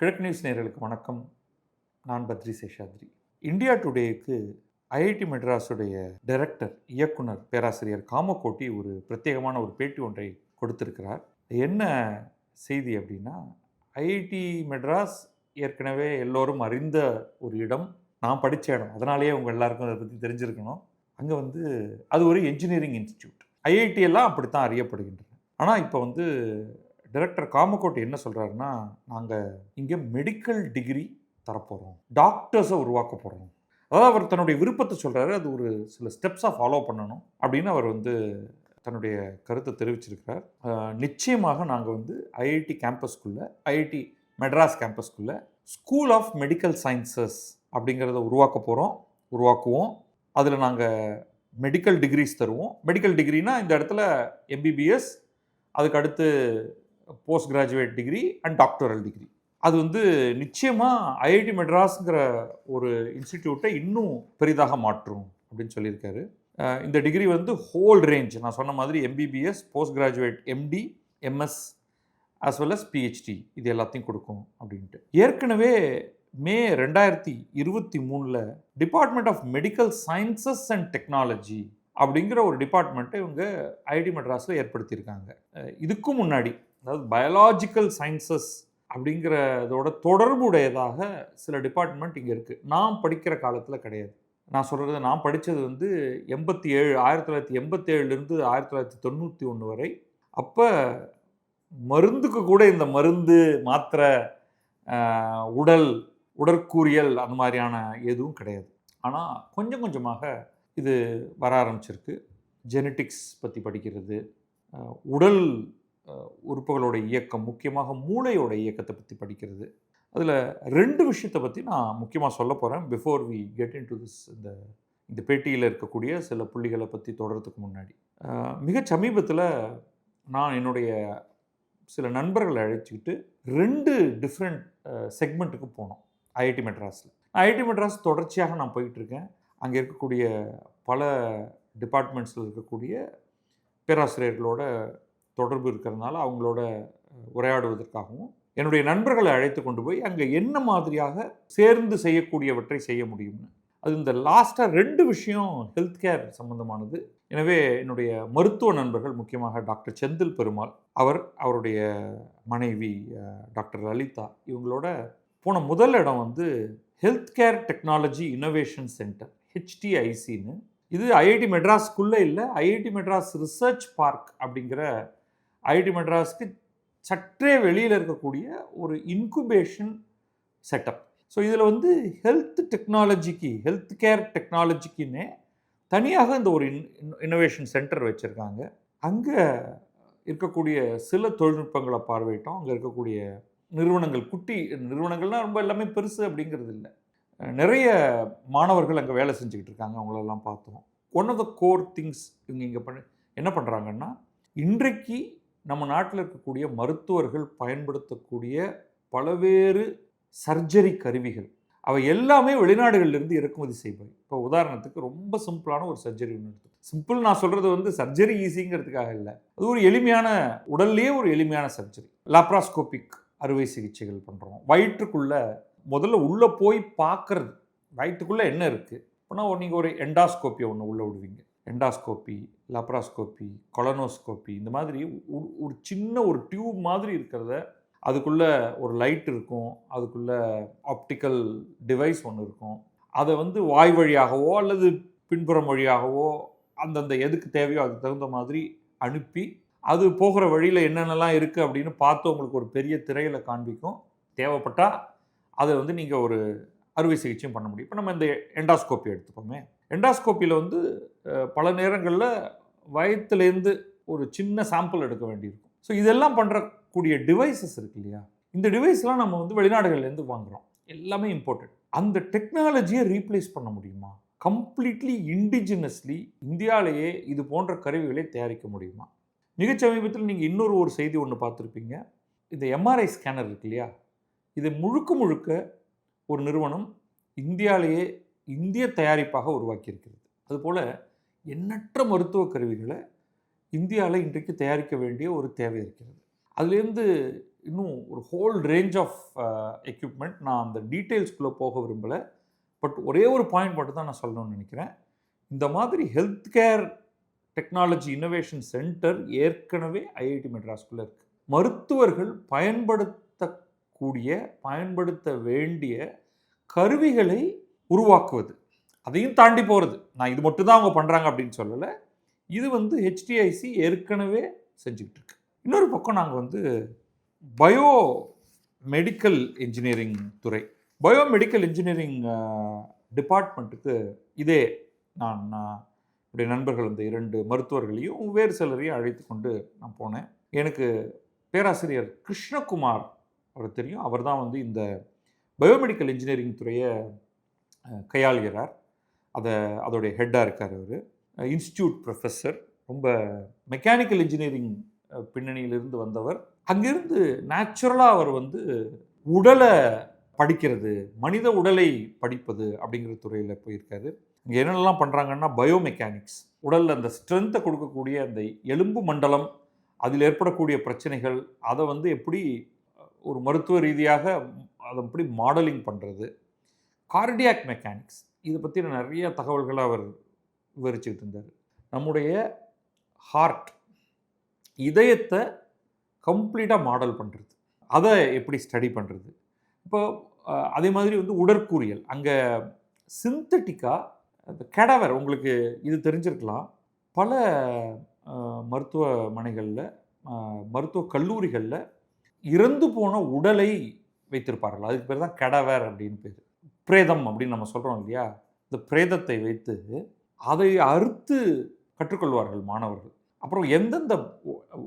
கிழக்கு நியூஸ் நேயர்களுக்கு வணக்கம். நான் பத்ரி சேஷாத்ரி. இந்தியா டுடேக்கு ஐஐடி மெட்ராஸுடைய டைரக்டர், இயக்குனர் பேராசிரியர் காமகோட்டி ஒரு பிரத்யேகமான ஒரு பேட்டி ஒன்றை கொடுத்திருக்கிறார். என்ன செய்தி அப்படின்னா, ஐஐடி மெட்ராஸ் ஏற்கனவே எல்லோரும் அறிந்த ஒரு இடம், நான் படித்த இடம், அதனாலேயே உங்கள் எல்லாருக்கும் அதை பற்றி தெரிஞ்சிருக்கணும். அங்கே அது ஒரு என்ஜினியரிங் இன்ஸ்டிடியூட். ஐஐடி எல்லாம் அப்படித்தான் அறியப்படுகின்றன. ஆனால் இப்போ டைரக்டர் காமகோட்டி என்ன சொல்கிறாருன்னா, நாங்கள் இங்கே மெடிக்கல் டிகிரி தரப்போகிறோம், டாக்டர்ஸை உருவாக்க போகிறோம். அதாவது அவர் தன்னுடைய விருப்பத்தை சொல்கிறாரு. அது ஒரு சில ஸ்டெப்ஸாக ஃபாலோ பண்ணணும் அப்படின்னு அவர் தன்னுடைய கருத்தை தெரிவிச்சிருக்கிறார். நிச்சயமாக நாங்கள் ஐஐடி கேம்பஸ்குள்ளே, ஐஐடி மெட்ராஸ் கேம்பஸ்குள்ளே ஸ்கூல் ஆஃப் மெடிக்கல் சயின்சஸ் அப்படிங்கிறத உருவாக்குவோம். அதில் நாங்கள் மெடிக்கல் டிகிரிஸ் தருவோம். மெடிக்கல் டிகிரினா இந்த இடத்துல எம்பிபிஎஸ், அதுக்கு அடுத்து post graduate degree and doctoral degree. அது நிச்சயமாக ஐஐடி மெட்ராஸ்ங்கிற ஒரு இன்ஸ்டிடியூட்டை இன்னும் பெரிதாக மாற்றும் அப்படின்னு சொல்லியிருக்காரு. இந்த டிகிரி ஹோல் ரேஞ்ச், நான் சொன்ன மாதிரி MBBS, post graduate MD, MS as well as PhD, இது எல்லாத்தையும் கொடுக்கும் அப்படின்ட்டு. ஏற்கனவே May 2023 department of medical sciences and technology அப்படிங்கிற ஒரு டிபார்ட்மெண்ட்டை இவங்க ஐஐடி மெட்ராஸில் ஏற்படுத்தியிருக்காங்க. இதுக்கும் முன்னாடி, அதாவது பயாலாஜிக்கல் சயின்சஸ் அப்படிங்கிறதோட தொடர்புடையதாக சில டிபார்ட்மெண்ட் இங்கே இருக்குது. நான் படிக்கிற காலத்தில் கிடையாது. நான் சொல்கிறது, நான் படித்தது 1987 1991 வரை. அப்போ மருந்துக்கு கூட இந்த மருந்து, மாத்திரை, உடற்கூறியல் அந்த மாதிரியான எதுவும் கிடையாது. ஆனால் கொஞ்சம் கொஞ்சமாக இது வர ஆரம்பிச்சிருக்கு. ஜெனட்டிக்ஸ் பற்றி படிக்கிறது, உடல் உறுப்புகளோட இயக்கம், முக்கியமாக மூளையோட இயக்கத்தை பற்றி படிக்கிறது. அதில் 2 விஷயத்தை பற்றி நான் முக்கியமாக சொல்ல போகிறேன். Before we get into this, இந்த பேட்டியில் இருக்கக்கூடிய சில புள்ளிகளை பற்றி தொடர்றதுக்கு முன்னாடி, மிக சமீபத்தில் நான் என்னுடைய சில நண்பர்களை அழைச்சிக்கிட்டு 2 டிஃப்ரெண்ட் செக்மெண்ட்டுக்கு போனோம் ஐஐடி மெட்ராஸில். ஐஐடி மெட்ராஸ் தொடர்ச்சியாக நான் போயிட்டுருக்கேன். அங்கே இருக்கக்கூடிய பல டிபார்ட்மெண்ட்ஸில் இருக்கக்கூடிய பேராசிரியர்களோட தொடர்பு இருக்கிறதுனால அவங்களோட உரையாடுவதற்காகவும் என்னுடைய நண்பர்களை அழைத்து கொண்டு போய் அங்கே என்ன மாதிரியாக சேர்ந்து செய்யக்கூடியவற்றை செய்ய முடியும்னு. அது இந்த லாஸ்ட்டாக 2 விஷயம் ஹெல்த் கேர் சம்மந்தமானது. எனவே என்னுடைய மருத்துவ நண்பர்கள், முக்கியமாக டாக்டர் செந்தில் பெருமாள், அவருடைய மனைவி டாக்டர் லலிதா, இவங்களோட போன முதல் இடம் health care technology innovation centre, HTICன்னு. இது ஐஐடி மெட்ராஸ்க்குள்ளே இல்லை, ஐஐடி மெட்ராஸ் ரிசர்ச் பார்க் அப்படிங்கிற ஐஐடி மெட்ராஸ்க்கு சற்றே வெளியில் இருக்கக்கூடிய ஒரு இன்குபேஷன் செட்டப். ஸோ இதில் ஹெல்த் கேர் டெக்னாலஜிக்குன்னே தனியாக இந்த ஒரு இன்னோவேஷன் சென்டர் வச்சுருக்காங்க. அங்கே இருக்கக்கூடிய சில தொழில்நுட்பங்களை பார்வையிட்டோம். அங்கே இருக்கக்கூடிய நிறுவனங்கள், குட்டி நிறுவனங்கள்னால் ரொம்ப எல்லாமே பெருசு அப்படிங்கிறது இல்லை, நிறைய மாணவர்கள் அங்கே வேலை செஞ்சுக்கிட்டு இருக்காங்க. அவங்களெல்லாம் பார்த்தோம். One of the core things இவங்க இங்கே என்ன பண்ணுறாங்கன்னா, இன்றைக்கு நம்ம நாட்டில் இருக்கக்கூடிய மருத்துவர்கள் பயன்படுத்தக்கூடிய பல்வேறு சர்ஜரி கருவிகள், அவை எல்லாமே வெளிநாடுகளிலிருந்து இறக்குமதி செய்வாங்க. இப்போ உதாரணத்துக்கு ரொம்ப சிம்பிளான ஒரு சர்ஜரி ஒன்று எடுத்து, சிம்பிள் நான் சொல்கிறது சர்ஜரி ஈஸிங்கிறதுக்காக இல்லை, அது ஒரு எளிமையான, உடல்லையே ஒரு எளிமையான சர்ஜரி. லாப்ராஸ்கோபிக் அறுவை சிகிச்சைகள் பண்ணுறோம். வயிற்றுக்குள்ளே முதல்ல உள்ளே போய் பார்க்குறது, வயிற்றுக்குள்ளே என்ன இருக்குது. இப்போனா நீங்கள் ஒரு எண்டாஸ்கோப்பியை ஒன்று உள்ளே விடுவீங்க. எண்டாஸ்கோப்பி, லாப்ராஸ்கோப்பி, கொலனோஸ்கோப்பி, இந்த மாதிரி ஒரு சின்ன ஒரு டியூப் மாதிரி இருக்கிறத, அதுக்குள்ளே ஒரு லைட் இருக்கும், அதுக்குள்ளே ஆப்டிக்கல் டிவைஸ் ஒன்று இருக்கும். அதை வாய் வழியாகவோ அல்லது பின்புறம் வழியாகவோ அந்தந்த எதுக்கு தேவையோ அதுக்கு தகுந்த மாதிரி அனுப்பி, அது போகிற வழியில் என்னென்னலாம் இருக்குது அப்படின்னு பார்த்து உங்களுக்கு ஒரு பெரிய திரையில் காண்பிக்கும். தேவைப்பட்டால் அதை நீங்கள் ஒரு அறுவை சிகிச்சையும் பண்ண முடியும். இப்போ நம்ம இந்த எண்டாஸ்கோப்பி எடுத்துப்போமே. எண்டாஸ்கோப்பியில் பல நேரங்களில் வயிற்றுலேருந்து ஒரு சின்ன சாம்பிள் எடுக்க வேண்டியிருக்கும். ஸோ இதெல்லாம் பண்ணுறக்கூடிய டிவைசஸ் இருக்கு இல்லையா, இந்த டிவைஸ்லாம் நம்ம வெளிநாடுகள்லேருந்து வாங்குகிறோம், எல்லாமே இம்போர்ட்டட். அந்த டெக்னாலஜியை ரீப்ளேஸ் பண்ண முடியுமா? கம்ப்ளீட்லி இண்டிஜினஸ்லி இந்தியாவிலேயே இது போன்ற கருவிகளை தயாரிக்க முடியுமா? மிகச் சமீபத்தில் நீங்கள் இன்னொரு செய்தி ஒன்று பார்த்துருப்பீங்க. இந்த எம்ஆர்ஐ ஸ்கேனர் இருக்கு இல்லையா, இது முழுக்க ஒரு நிறுவனம் இந்தியாவிலேயே இந்திய தயாரிப்பாக உருவாக்கியிருக்கிறது. அதுபோல் எண்ணற்ற மருத்துவ கருவிகளை இந்தியாவில் இன்றைக்கு தயாரிக்க வேண்டிய ஒரு தேவை இருக்கிறது. அதுலேருந்து இன்னும் ஒரு ஹோல் ரேஞ்ச் ஆஃப் எக்யூப்மெண்ட். நான் அந்த டீட்டெயில்ஸ்குள்ளே போக விரும்பலை. பட் ஒரே ஒரு பாயிண்ட் மட்டும் தான் நான் சொல்லணும்னு நினைக்கிறேன். இந்த மாதிரி health care technology innovation centre ஏற்கனவே ஐஐடி மெட்ராஸ்குள்ளே இருக்குது. மருத்துவர்கள் பயன்படுத்த வேண்டிய கருவிகளை உருவாக்குவது, அதையும் தாண்டி போகிறது. நான் இது மட்டும் தான் அவங்க பண்ணுறாங்க அப்படின்னு சொல்லலை. இது வந்து ஹெச்டிஐசி ஏற்கனவே செஞ்சுக்கிட்டு இருக்கு. இன்னொரு பக்கம் நாங்கள் பயோ மெடிக்கல் இன்ஜினியரிங் துறை, பயோமெடிக்கல் இன்ஜினியரிங் டிபார்ட்மெண்ட்டுக்கு இதே நான் என்னுடைய நண்பர்கள் 2 மருத்துவர்களையும் வேறு சிலரையும் அழைத்து கொண்டு நான் போனேன். எனக்கு பேராசிரியர் கிருஷ்ணகுமார் அவர் தெரியும். அவர் தான் இந்த பயோமெடிக்கல் இன்ஜினியரிங் துறையை கையாளுகிறார். அதோடைய ஹெட்டாக இருக்கார் அவர். இன்ஸ்டியூட் ப்ரொஃபஸர், ரொம்ப மெக்கானிக்கல் இன்ஜினியரிங் பின்னணியிலிருந்து வந்தவர். அங்கிருந்து நேச்சுரலாக அவர் உடலை படிக்கிறது, மனித உடலை படிப்பது அப்படிங்கிற துறையில் போயிருக்காரு. இங்கே என்னென்னலாம் பண்ணுறாங்கன்னா, பயோமெக்கானிக்ஸ், உடலில் அந்த ஸ்ட்ரென்த்தை கொடுக்கக்கூடிய அந்த எலும்பு மண்டலம், அதில் ஏற்படக்கூடிய பிரச்சனைகள், அதை எப்படி ஒரு மருத்துவ ரீதியாக அதை எப்படி மாடலிங் பண்ணுறது, கார்டியாக் மெக்கானிக்ஸ், இதை பற்றின நிறைய தகவல்களை அவர் விவரிச்சுக்கிட்டு இருந்தார். நம்முடைய ஹார்ட், இதயத்தை கம்ப்ளீட்டாக மாடல் பண்ணுறது, அதை எப்படி ஸ்டடி பண்ணுறது. இப்போ அதே மாதிரி உடற்கூறியல், அங்கே சிந்தட்டிக்காக அந்த கேடவர், உங்களுக்கு இது தெரிஞ்சிருக்கலாம், பல மருத்துவமனைகளில், மருத்துவக் கல்லூரிகளில் இறந்து போன உடலை வைத்திருப்பார்கள். அதுக்கு பேர் தான் கேடவர் அப்படின்னு பேர். பிரேதம் அப்படின்னு நம்ம சொல்கிறோம் இல்லையா, இந்த பிரேதத்தை வைத்து அதை அறுத்து கற்றுக்கொள்வார்கள் மாணவர்கள். அப்புறம் எந்தெந்த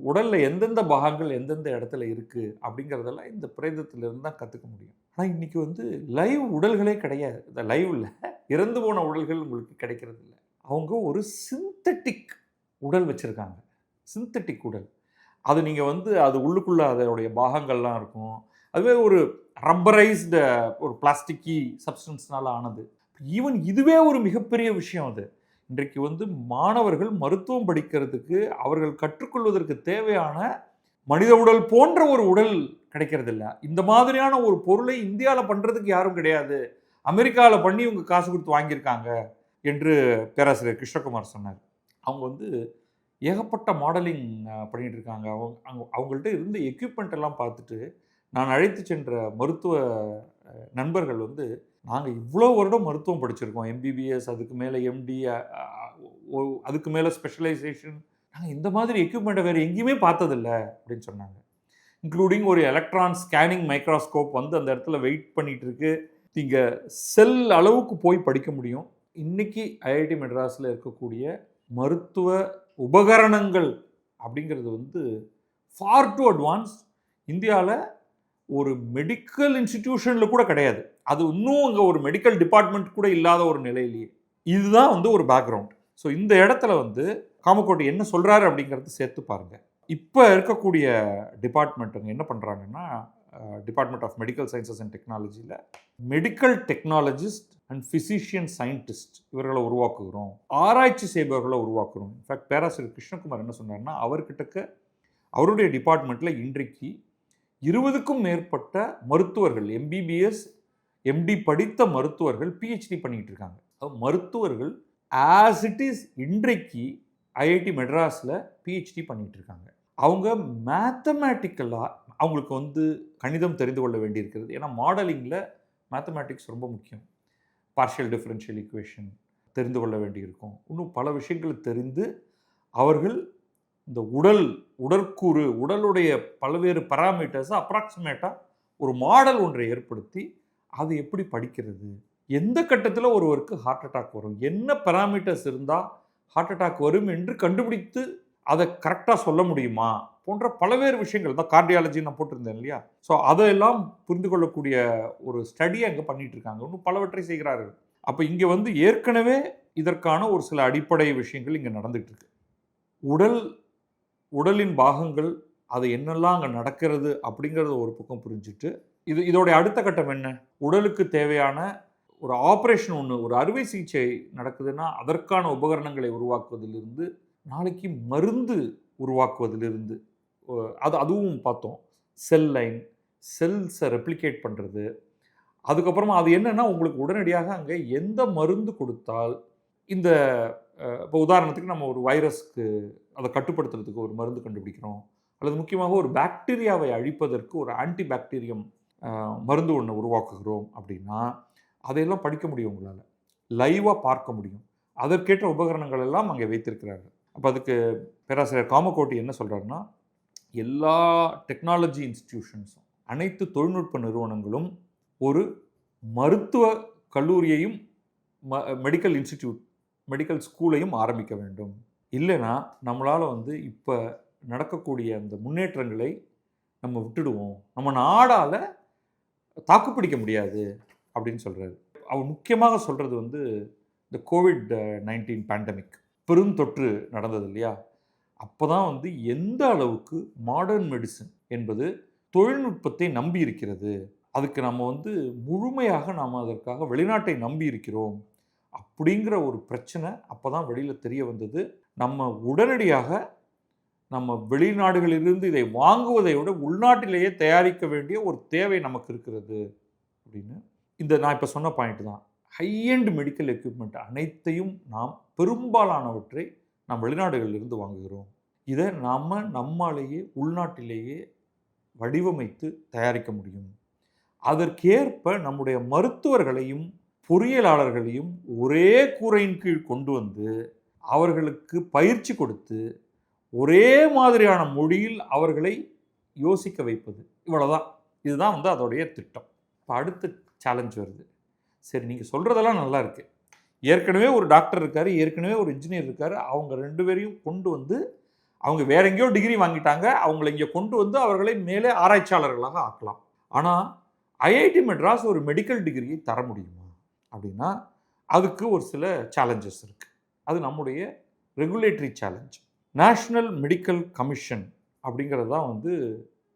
உடலில் எந்தெந்த பாகங்கள் எந்தெந்த இடத்துல இருக்குது அப்படிங்கிறதெல்லாம் இந்த பிரேதத்திலிருந்து தான் கற்றுக்க முடியும். ஆனால் இன்றைக்கி லைவ் உடல்களே கிடையாது. இந்த லைவில் இறந்து போன உடல்கள் உங்களுக்கு கிடைக்கிறது இல்லை. அவங்க ஒரு சிந்தட்டிக் உடல் வச்சுருக்காங்க, சிந்தட்டிக் உடல். அது நீங்கள் அது உள்ளுக்குள்ளே அதனுடைய பாகங்கள்லாம் இருக்கும். அதுவே ஒரு ரப்பரைஸ்டு ஒரு பிளாஸ்டிக்கி சப்ஸ்டன்ஸ்னால் ஆனது. ஈவன் இதுவே ஒரு மிகப்பெரிய விஷயம். அது இன்றைக்கு மாணவர்கள் மருத்துவம் படிக்கிறதுக்கு அவர்கள் கற்றுக்கொள்வதற்கு தேவையான மனித உடல் போன்ற ஒரு உடல் கிடைக்கிறதில்ல. இந்த மாதிரியான ஒரு பொருளை இந்தியாவில் பண்ணுறதுக்கு யாரும் கிடையாது, அமெரிக்காவில் பண்ணி இவங்க காசு கொடுத்து வாங்கியிருக்காங்க என்று பேராசிரியர் கிருஷ்ணகுமார் சொன்னார். அவங்க ஏகப்பட்ட மாடலிங் பண்ணிகிட்டு இருக்காங்க. அவங்கள்ட்ட இருந்த எக்யூப்மெண்ட் எல்லாம் பார்த்துட்டு நான் அழைத்து சென்ற மருத்துவ நண்பர்கள் நாங்கள் இவ்வளோ வருடம் மருத்துவம் படிச்சிருக்கோம், எம்பிபிஎஸ், அதுக்கு மேலே எம்டி, அதுக்கு மேலே ஸ்பெஷலைசேஷன், நாங்கள் இந்த மாதிரி எக்யூப்மெண்ட்டை வேறு எங்கேயுமே பார்த்ததில்லை அப்படின்னு சொன்னாங்க. இன்க்ளூடிங் ஒரு எலக்ட்ரான் ஸ்கேனிங் மைக்ரோஸ்கோப் அந்த இடத்துல வெயிட் பண்ணிகிட்டு இருக்கு. நீங்கள் செல் அளவுக்கு போய் படிக்க முடியும். இன்றைக்கி ஐஐடி மெட்ராஸில் இருக்கக்கூடிய மருத்துவ உபகரணங்கள் அப்படிங்கிறது ஃபார் டு அட்வான்ஸ். இந்தியாவில் ஒரு மெடிக்கல் இன்ஸ்டிடியூஷனில் கூட கிடையாது. அது இன்னும் அங்கே ஒரு மெடிக்கல் டிபார்ட்மெண்ட் கூட இல்லாத ஒரு நிலையிலேயே. இதுதான் ஒரு பேக்ரவுண்ட். ஸோ இந்த இடத்துல காமக்கோட்டை என்ன சொல்கிறாரு அப்படிங்கிறது சேர்த்து பாருங்கள். இப்போ இருக்கக்கூடிய டிபார்ட்மெண்ட்டுங்க என்ன பண்ணுறாங்கன்னா, department of medical sciences and டெக்னாலஜியில் medical technologist and physician scientist இவர்களை உருவாக்குகிறோம், ஆராய்ச்சி செய்பவர்களை உருவாக்குகிறோம். இன்ஃபேக்ட் பேராசிரியர் கிருஷ்ணகுமார் என்ன சொன்னார்னா, அவருடைய டிபார்ட்மெண்ட்டில் இன்றைக்கு 20க்கும் மேற்பட்ட மருத்துவர்கள், எம்பிபிஎஸ், எம்டி படித்த மருத்துவர்கள் பிஹெச்டி பண்ணிகிட்டு இருக்காங்க. மருத்துவர்கள் ஆஸ் இட் இஸ் இன்றைக்கு ஐஐடி மெட்ராஸில் பிஹெச்டி பண்ணிகிட்டு இருக்காங்க. அவங்க மேத்தமேட்டிக்கலாக அவங்களுக்கு கணிதம் தெரிந்து கொள்ள வேண்டியிருக்கிறது. ஏன்னா மாடலிங்கில் மேத்தமேட்டிக்ஸ் ரொம்ப முக்கியம். பார்ஷியல் டிஃபரன்ஷியல் ஈக்குவேஷன் தெரிந்து கொள்ள வேண்டியிருக்கும். இன்னும் பல விஷயங்கள் தெரிந்து அவர்கள் இந்த உடற்கூறு, உடலுடைய பல்வேறு பராமீட்டர்ஸை அப்ராக்சிமேட்டாக ஒரு மாடல் ஒன்றை ஏற்படுத்தி அது எப்படி படிக்கிறது, எந்த கட்டத்தில் ஒருவருக்கு ஹார்ட் அட்டாக் வரும், என்ன பராமீட்டர்ஸ் இருந்தால் ஹார்ட் அட்டாக் வரும் என்று கண்டுபிடித்து அதை கரெக்டாக சொல்ல முடியுமா போன்ற பல்வேறு விஷயங்கள் தான் கார்டியாலஜி நான் போட்டிருந்தேன் இல்லையா. ஸோ அதையெல்லாம் புரிந்து கொள்ளக்கூடிய ஒரு ஸ்டடியை அங்கே பண்ணிகிட்டு இருக்காங்க. இன்னும் பலவற்றை செய்கிறார்கள். அப்போ இங்கே ஏற்கனவே இதற்கான ஒரு சில அடிப்படை விஷயங்கள் இங்கே நடந்துகிட்டு இருக்கு. உடலின் பாகங்கள், அது என்னெல்லாம் அங்கே நடக்கிறது அப்படிங்கிறத ஒரு பக்கம் புரிஞ்சுட்டு, இதோடைய அடுத்த கட்டம் என்ன, உடலுக்கு தேவையான ஒரு ஆப்ரேஷன் ஒன்று, ஒரு அறுவை சிகிச்சை நடக்குதுன்னா அதற்கான உபகரணங்களை உருவாக்குவதிலிருந்து, நாளைக்கு மருந்து உருவாக்குவதிலிருந்து, அதுவும் பார்த்தோம். செல் லைன், செல்ஸை ரெப்ளிகேட் பண்ணுறது. அதுக்கப்புறமா அது என்னன்னா உங்களுக்கு உடனடியாக அங்கே எந்த மருந்து கொடுத்தால் இந்த இப்போ உதாரணத்துக்கு நம்ம ஒரு வைரஸ்க்கு அதை கட்டுப்படுத்துறதுக்கு ஒரு மருந்து கண்டுபிடிக்கிறோம், அல்லது முக்கியமாக ஒரு பாக்டீரியாவை அழிப்பதற்கு ஒரு ஆன்டி பாக்டீரியம் மருந்து ஒன்று உருவாக்குகிறோம் அப்படின்னா அதையெல்லாம் படிக்க முடியும், உங்களால் லைவாக பார்க்க முடியும். அதற்கேற்ற உபகரணங்கள் எல்லாம் அங்கே வைத்திருக்கிறார்கள். அப்போ அதுக்கு பேராசிரியர் காமகோட்டி என்ன சொல்கிறாருன்னா, எல்லா டெக்னாலஜி இன்ஸ்டிடியூஷன்ஸும், அனைத்து தொழில்நுட்ப நிறுவனங்களும் ஒரு மருத்துவ கல்லூரியையும் மெடிக்கல் இன்ஸ்டிடியூட், மெடிக்கல் ஸ்கூலையும் ஆரம்பிக்க வேண்டும். இல்லைன்னா நம்மளால் இப்போ நடக்கக்கூடிய அந்த முன்னேற்றங்களை நம்ம விட்டுடுவோம், நம்ம நாடால் தாக்குப்பிடிக்க முடியாது அப்படின்னு சொல்கிறாரு. அவர் முக்கியமாக சொல்கிறது இந்த COVID-19 பேண்டமிக் பெருந்தொற்று நடந்தது இல்லையா, அப்போ தான் எந்த அளவுக்கு மாடர்ன் மெடிசன் என்பது தொழில்நுட்பத்தை நம்பி இருக்கிறது, அதுக்கு நம்ம முழுமையாக நாம் அதற்காக வெளிநாட்டை நம்பி இருக்கிறோம் அப்படிங்கிற ஒரு பிரச்சனை அப்போ தான் வெளியில் தெரிய வந்தது. நம்ம உடனடியாக நம்ம வெளிநாடுகளிலிருந்து இதை வாங்குவதை விட உள்நாட்டிலேயே தயாரிக்க வேண்டிய ஒரு தேவை நமக்கு இருக்கிறது அப்படின்னு. நான் இப்போ சொன்ன பாயிண்ட் தான், ஹை-எண்ட் மெடிக்கல் எக்யூப்மெண்ட் அனைத்தையும் நாம் பெரும்பாலானவற்றை நாம் வெளிநாடுகளிலிருந்து வாங்குகிறோம். இதை நாம் நம்மாலேயே உள்நாட்டிலேயே வடிவமைத்து தயாரிக்க முடியும். அதற்கேற்ப நம்முடைய மருத்துவர்களையும் பொறியியலாளர்களையும் ஒரே கூரையின் கீழ் கொண்டு அவர்களுக்கு பயிற்சி கொடுத்து ஒரே மாதிரியான மொழியில் அவர்களை யோசிக்க வைப்பது. இவ்வளோதான். இதுதான் அதோடைய திட்டம். இப்போ அடுத்த சேலஞ்ச் வருது. சரி, நீங்கள் சொல்கிறதெல்லாம் நல்லா இருக்குது, ஏற்கனவே ஒரு டாக்டர் இருக்கார், ஏற்கனவே ஒரு இன்ஜினியர் இருக்கார், அவங்க 2 பேரையும் கொண்டு அவங்க வேற எங்கேயோ டிகிரி வாங்கிட்டாங்க, அவங்கள இங்கே கொண்டு அவர்களை மேலே ஆராய்ச்சியாளர்களாக ஆக்கலாம். ஆனால் ஐஐடி மெட்ராஸ் ஒரு மெடிக்கல் டிகிரியை தர முடியுமா அப்படின்னா அதுக்கு ஒரு சில சேலஞ்சஸ் இருக்குது. அது நம்முடைய regulatory challenge. National medical commission அப்படிங்கிறது தான்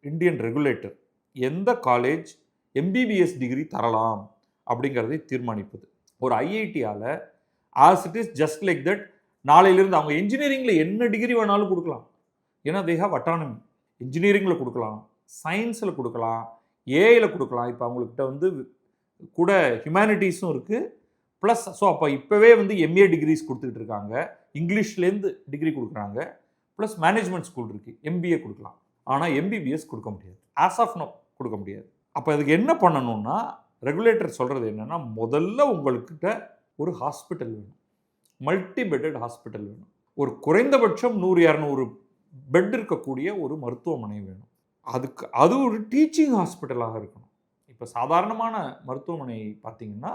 இந்தியன் ரெகுலேட்டர் எந்த காலேஜ் எம்பிபிஎஸ் டிகிரி தரலாம் அப்படிங்கிறதை தீர்மானிப்பது. ஒரு ஐஐடியால் as it is just like that நாளையிலிருந்து அவங்க இன்ஜினியரிங்கில் என்ன டிகிரி வேணாலும் கொடுக்கலாம். ஏன்னா தே ஹேவ் அட்டானமி. இன்ஜினியரிங்கில் கொடுக்கலாம், சயின்ஸில் கொடுக்கலாம், ஏஐயில் கொடுக்கலாம். இப்போ அவங்கக்கிட்ட கூட ஹியூமனிட்டிஸும் இருக்குது. ப்ளஸ் அப்போ இப்போவே எம்ஏ டிகிரிஸ் கொடுத்துக்கிட்டு இருக்காங்க, இங்கிலீஷ்லேருந்து டிகிரி கொடுக்குறாங்க, ப்ளஸ் மேனேஜ்மெண்ட் ஸ்கூல் இருக்குது, எம்பிஏ கொடுக்கலாம். ஆனால் எம்பிபிஎஸ் கொடுக்க முடியாது, ஆஸ் ஆஃப் நோ கொடுக்க முடியாது. அப்போ அதுக்கு என்ன பண்ணணும்னா ரெகுலேட்டர் சொல்கிறது என்னென்னா, முதல்ல உங்கள்கிட்ட ஒரு ஹாஸ்பிட்டல் வேணும், மல்டி பெட்டட் ஹாஸ்பிட்டல் வேணும், ஒரு குறைந்தபட்சம் 100-200 பெட் இருக்கக்கூடிய ஒரு மருத்துவமனை வேணும். அது ஒரு டீச்சிங் ஹாஸ்பிட்டலாக இருக்கணும். இப்போ சாதாரணமான மருத்துவமனை பார்த்திங்கன்னா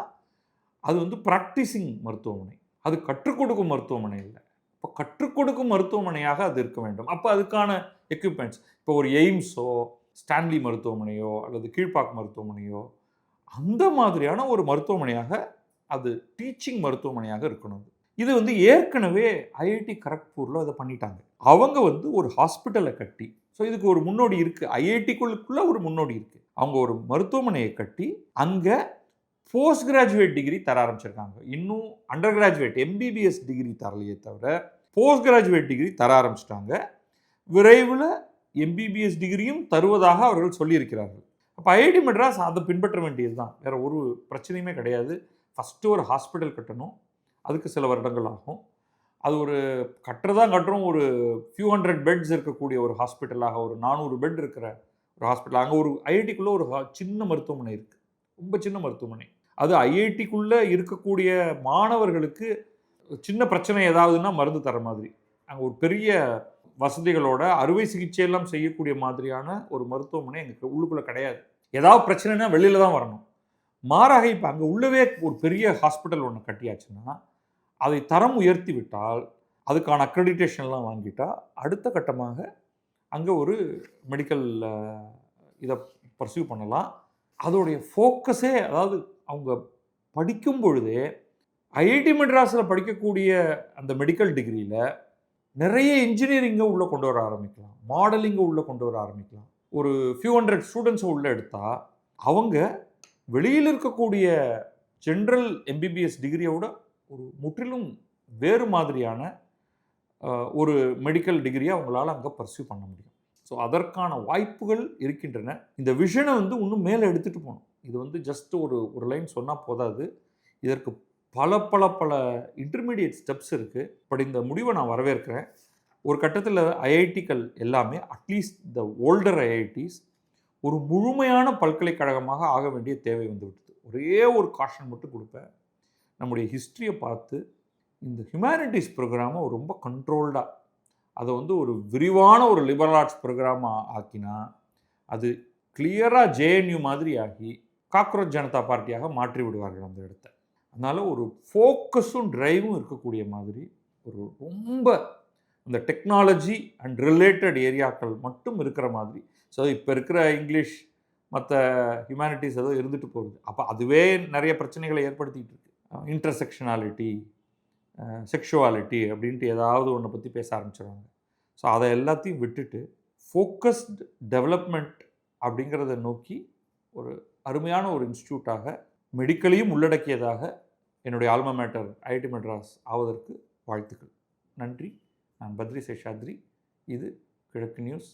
அது ப்ராக்டிசிங் மருத்துவமனை, அது கற்றுக் கொடுக்கும் மருத்துவமனை இல்லை. இப்போ கற்றுக் கொடுக்கும் மருத்துவமனையாக அது இருக்க வேண்டும். அப்போ அதுக்கான எக்யூப்மெண்ட்ஸ், இப்போ ஒரு எய்ம்ஸோ ஸ்டான்லி மருத்துவமனையோ அல்லது கீழ்ப்பாக் மருத்துவமனையோ அந்த மாதிரியான ஒரு மருத்துவமனையாக, அது டீச்சிங் மருத்துவமனையாக இருக்கணும். இது ஏற்கனவே ஐஐடி கரக்பூரில் அதை பண்ணிட்டாங்க. அவங்க ஒரு ஹாஸ்பிட்டலை கட்டி, ஸோ இதுக்கு ஒரு முன்னோடி இருக்குது, ஐஐடிக்குள்ளே ஒரு முன்னோடி இருக்குது. அவங்க ஒரு மருத்துவமனையை கட்டி அங்கே போஸ்ட் கிராஜுவேட் டிகிரி தர ஆரம்பிச்சிருக்காங்க. இன்னும் அண்டர் கிராஜுவேட் எம்பிபிஎஸ் டிகிரி தரலையே தவிர போஸ்ட் கிராஜுவேட் டிகிரி தர ஆரம்பிச்சிட்டாங்க. விரைவில் எம்பிபிஎஸ் டிகிரியும் தருவதாக அவர்கள் சொல்லியிருக்கிறார்கள். அப்போ ஐஐடி மெட்ராஸ் அதை பின்பற்ற வேண்டியது தான், வேறு ஒரு பிரச்சனையுமே கிடையாது. ஃபஸ்ட்டு ஒரு ஹாஸ்பிட்டல் கட்டணும், அதுக்கு சில வருடங்கள் ஆகும். அது ஒரு கட்டுறோம், ஒரு ஃபியூ ஹண்ட்ரட் பெட்ஸ் இருக்கக்கூடிய ஒரு ஹாஸ்பிட்டலாக, ஒரு 400 பெட் இருக்கிற ஒரு ஹாஸ்பிட்டல். அங்கே ஒரு ஐஐடிக்குள்ளே ஒரு சின்ன மருத்துவமனை இருக்குது, ரொம்ப சின்ன மருத்துவமனை. அது ஐஐடிக்குள்ளே இருக்கக்கூடிய மாணவர்களுக்கு சின்ன பிரச்சனை ஏதாவதுன்னா மருந்து தர மாதிரி, அங்கே ஒரு பெரிய வசதிகளோட அறுவை சிகிச்சையெல்லாம் செய்யக்கூடிய மாதிரியான ஒரு மருத்துவமனை எங்களுக்கு உள்ளுக்குள்ளே கிடையாது. ஏதாவது பிரச்சனைனா வெளியில் தான் வரணும். மாறாக இப்போ அங்கே உள்ளவே ஒரு பெரிய ஹாஸ்பிட்டல் ஒன்று கட்டியாச்சுன்னா அதை தரம் உயர்த்தி விட்டால், அதுக்கான அக்ரெடிட்டேஷன்லாம் வாங்கிட்டால் அடுத்த கட்டமாக அங்கே ஒரு மெடிக்கல் இதை பர்சியூ பண்ணலாம். அதோடைய ஃபோக்கஸே, அதாவது அவங்க படிக்கும் பொழுதே ஐஐடி மெட்ராஸில் படிக்கக்கூடிய அந்த மெடிக்கல் டிகிரியில் நிறைய இன்ஜினியரிங்கை உள்ளே கொண்டு வர ஆரம்பிக்கலாம், மாடலிங்கை உள்ளே கொண்டு வர ஆரம்பிக்கலாம். ஒரு ஃபியூ ஹண்ட்ரட் ஸ்டூடெண்ட்ஸை உள்ளே எடுத்தால் அவங்க வெளியில் இருக்கக்கூடிய ஜென்ரல் எம்பிபிஎஸ் டிகிரியோட ஒரு முற்றிலும் வேறு மாதிரியான ஒரு மெடிக்கல் டிகிரியை அவங்களால அங்கே பர்சியூ பண்ண முடியும். ஸோ அதற்கான வாய்ப்புகள் இருக்கின்றன. இந்த விஷனை வந்து இன்னும் மேலே எடுத்துகிட்டு போகணும். இது வந்து ஜஸ்ட் ஒரு லைன் சொன்னால் போதாது. இதற்கு பல பல பல இன்டர்மீடியட் ஸ்டெப்ஸ் இருக்குது. பட் இந்த முடிவை நான் வரவேற்கிறேன். ஒரு கட்டத்தில் ஐஐடிக்கள் எல்லாமே அட்லீஸ்ட் த ஓல்டர் ஐஐடிஸ் ஒரு முழுமையான பல்கலைக்கழகமாக ஆக வேண்டிய தேவை வந்துவிட்டது. ஒரே ஒரு காஷன் மட்டும் கொடுப்பேன். நம்முடைய ஹிஸ்ட்ரியை பார்த்து இந்த ஹியூமனிட்டிஸ் ப்ரோக்ராமை ரொம்ப கண்ட்ரோல்டாக அதை வந்து ஒரு விரிவான ஒரு லிபரல் ஆர்ட்ஸ் ப்ரோக்ராமாக ஆக்கினா அது கிளியராக ஜேஎன்யூ மாதிரி ஆகி காக்ரோச் ஜனதா பார்ட்டியாக மாற்றி விடுவார்கள் அந்த இடத்த. அதனால் ஒரு ஃபோக்கஸும் ட்ரைவும் இருக்கக்கூடிய மாதிரி ஒரு ரொம்ப அந்த டெக்னாலஜி அண்ட் ரிலேட்டட் ஏரியாக்கள் மட்டும் இருக்கிற மாதிரி. ஸோ இப்போ இருக்கிற இங்கிலீஷ் மற்ற ஹியூமனிட்டிஸ் ஏதோ இருந்துட்டு போகுது. அப்போ அதுவே நிறைய பிரச்சனைகளை ஏற்படுத்திகிட்டு இருக்கு. இன்டர்செக்ஷனாலிட்டி, செக்ஷுவாலிட்டி அப்படின்ட்டு ஏதாவது ஒன்றை பற்றி பேச ஆரம்பிச்சிடுவாங்க. ஸோ அதை எல்லாத்தையும் விட்டுட்டு ஃபோக்கஸ்டு டெவலப்மெண்ட் அப்படிங்கிறத நோக்கி ஒரு அருமையான ஒரு இன்ஸ்டியூட்டாக மெடிக்கலையும் உள்ளடக்கியதாக என்னுடைய ஆல்மா மேட்டர் ஐஐடி மெட்ராஸ் ஆவதற்கு வாழ்த்துக்கள். நன்றி. நான் பத்ரி சேஷாத்ரி. இது கிழக்கு நியூஸ்.